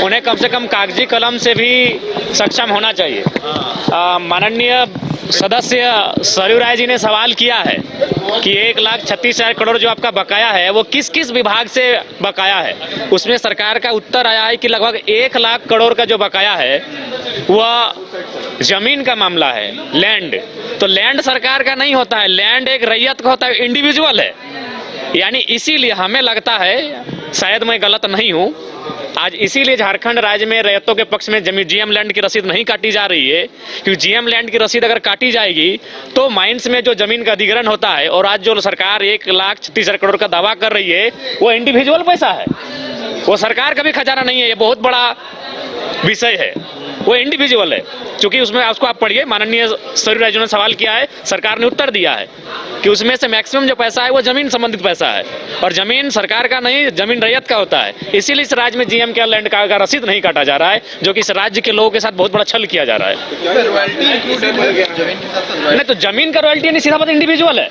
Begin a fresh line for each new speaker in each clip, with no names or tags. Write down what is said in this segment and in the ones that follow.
उन्हें कम से कम कागजी कलम से भी सक्षम होना चाहिए। माननीय सदस्य सरयू राय जी ने सवाल किया है कि 1,36,000 करोड़ जो आपका बकाया है वो किस किस विभाग से बकाया है। उसमें सरकार का उत्तर आया है कि लगभग 1 लाख करोड़ का जो बकाया है वह जमीन का मामला है, लैंड। तो लैंड सरकार का नहीं होता है, लैंड एक रैयत का होता है, इंडिविजुअल है। यानी इसीलिए हमें लगता है, शायद मैं गलत नहीं हूँ, आज इसीलिए झारखंड राज्य में रैयतों के पक्ष में जमीन जीएम लैंड की रसीद नहीं काटी जा रही है, क्योंकि जीएम लैंड की रसीद अगर काटी जाएगी तो माइंस में जो जमीन का अधिग्रहण होता है, और आज जो सरकार 1,36,000 करोड़ का दावा कर रही है वो इंडिविजुअल पैसा है, वो सरकार का भी खजाना नहीं है। ये बहुत बड़ा विषय है, वो इंडिविजुअल है। क्योंकि उसमें उसको आप पढ़िए, माननीय सरयू राय जी ने सवाल किया है, सरकार ने उत्तर दिया है कि उसमें से मैक्सिमम जो पैसा है वो जमीन संबंधित पैसा है, और जमीन सरकार का नहीं, जमीन रैयत का होता है। इसीलिए इस राज्य में जीएम के लैंड का रसीद नहीं काटा जा रहा है, जो कि इस राज्य के लोगों के साथ बहुत बड़ा छल किया जा रहा है। नहीं तो जमीन का रॉयल्टी नहीं, सीधा बात इंडिविजुअल है,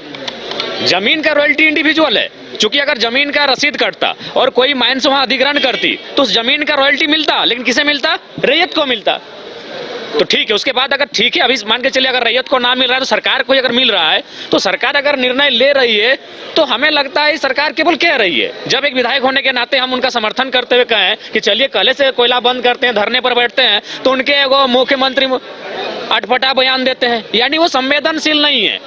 जमीन का रॉयल्टी इंडिविजुअल है। क्योंकि अगर जमीन का रसीद कटता और कोई माइंस वहां अधिग्रहण करती तो उस जमीन का रॉयल्टी मिलता, लेकिन किसे मिलता? रैयत को मिलता। तो ठीक है, उसके बाद अगर ठीक है, अभी मान के चलिए अगर रैयत को ना मिल रहा है तो सरकार को अगर मिल रहा है, तो सरकार अगर निर्णय ले रही है तो हमें लगता है सरकार केवल कह रही है। जब एक विधायक होने के नाते हम उनका समर्थन करते हुए कहें कि चलिए कल से कोयला बंद करते हैं, धरने पर बैठते हैं, तो उनके वो मुख्यमंत्री अटपटा बयान देते हैं। यानी वो संवेदनशील नहीं है,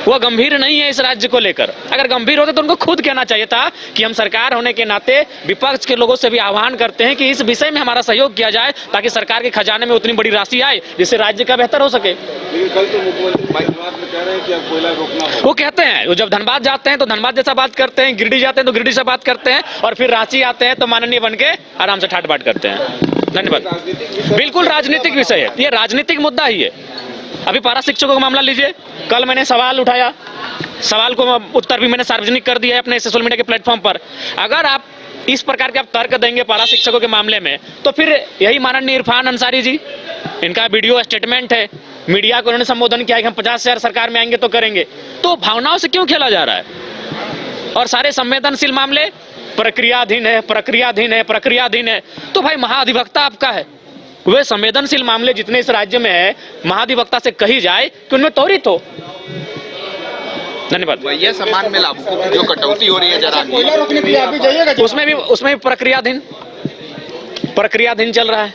वो गंभीर नहीं है इस राज्य को लेकर। अगर गंभीर होते तो उनको खुद कहना चाहिए था कि हम सरकार होने के नाते विपक्ष के लोगों से भी आह्वान करते हैं कि इस विषय में हमारा सहयोग किया जाए, ताकि सरकार के खजाने में उतनी बड़ी राशि आए जिससे राज्य का बेहतर हो सके।
कल तो मुख्यमंत्री कह रहे हैं कि अब कोयला रोकना होगा।
वो कहते हैं, वो जब धनबाद जाते हैं तो धनबाद जैसा बात करते हैं, गिरिडीह जाते हैं तो गिरिडीह से बात करते हैं, और फिर रांची आते हैं तो माननीय बन के आराम से ठाट बाट करते हैं। धन्यवाद। बिल्कुल राजनीतिक विषय है, ये राजनीतिक मुद्दा ही है। अभी पारा शिक्षकों का मामला लीजिए, कल मैंने सवाल उठाया, सवाल को उत्तर भी मैंने सार्वजनिक कर दिया है अपने सोशल मीडिया के प्लेटफॉर्म पर। अगर आप इस प्रकार के आप तर्क देंगे पारा शिक्षकों के मामले में, तो फिर यही माननीय इरफान अंसारी जी, इनका वीडियो स्टेटमेंट है, मीडिया को उन्होंने संबोधन किया कि हम 50,000 सरकार में आएंगे तो करेंगे। तो भावनाओं से क्यों खेला जा रहा है? और सारे संवेदनशील मामले प्रक्रियाधीन है, प्रक्रियाधीन है, प्रक्रियाधीन है। तो भाई महाधिवक्ता आपका है, वे संवेदनशील मामले जितने इस राज्य में है, महाधिवक्ता से कही जाए कि उनमें त्वरित हो। धन्यवाद।
भैया सम्मान में लाभुकों की जो कटौती हो रही है जरा,
उसमें भी प्रक्रियाधीन चल रहा है।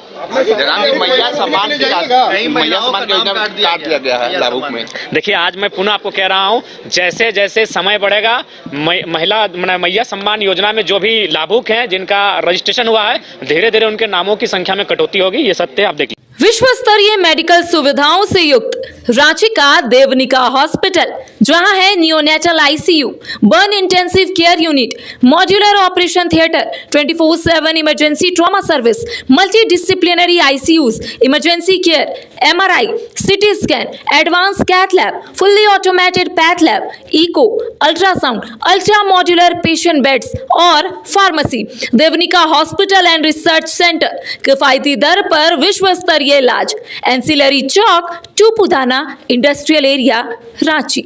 मैया सम्मान की योजना काट दिया गया है लाभुक में।
देखिए, आज मैं पुनः आपको कह रहा हूं, जैसे जैसे समय बढ़ेगा, मैया सम्मान योजना में जो भी लाभुक हैं जिनका रजिस्ट्रेशन हुआ है, धीरे धीरे उनके नामों की संख्या में कटौती होगी। ये सत्य है, आप देखिए।
विश्व स्तरीय मेडिकल सुविधाओं से युक्त रांची का देवनिका हॉस्पिटल, जहां है neonatal ICU, burn intensive care unit, modular operation theatre, 24/7 emergency trauma service, multi disciplinary ICUs, emergency care, MRI, CT scan, advance cath lab, fully automated path lab, echo, ultrasound, ultra modular patient beds और pharmacy. Devnika hospital and research centre, किफायती दर पर विश्व स्तरीय इलाज, ancillary Chowk, Tupudana industrial area, Ranchi.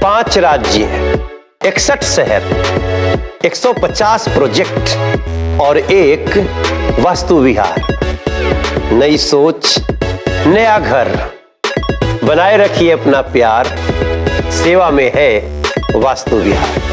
5 राज्य, 61 शहर, 150 project और एक वास्तु विहार। नई सोच, नया घर। बनाए रखिए अपना प्यार, सेवा में है वास्तु विहार।